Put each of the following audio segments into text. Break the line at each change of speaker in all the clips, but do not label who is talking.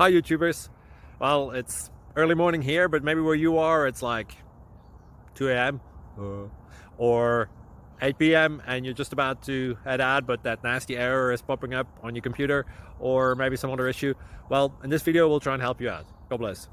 Hi YouTubers. Well, it's early morning here, but maybe where you are it's like 2 a.m. or 8 p.m. and you're just about to head out, but that nasty error is popping up on your computer, or maybe some other issue. Well, in this video we'll try and help you out. God bless.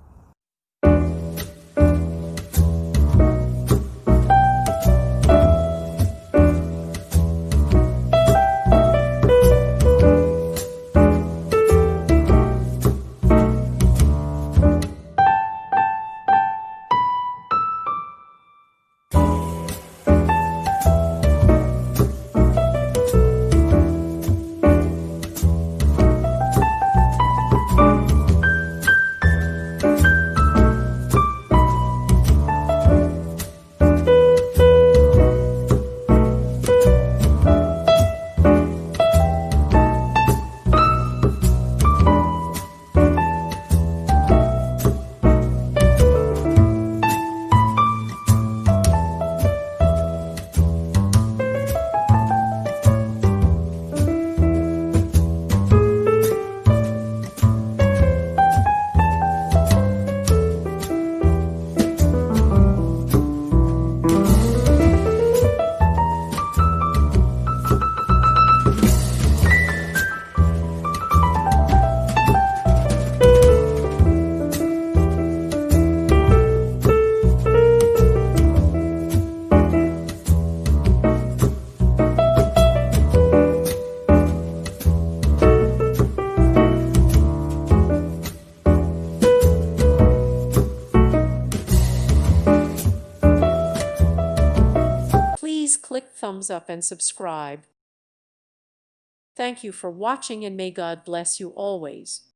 Please click thumbs up and subscribe. Thank you for watching, and may God bless you always.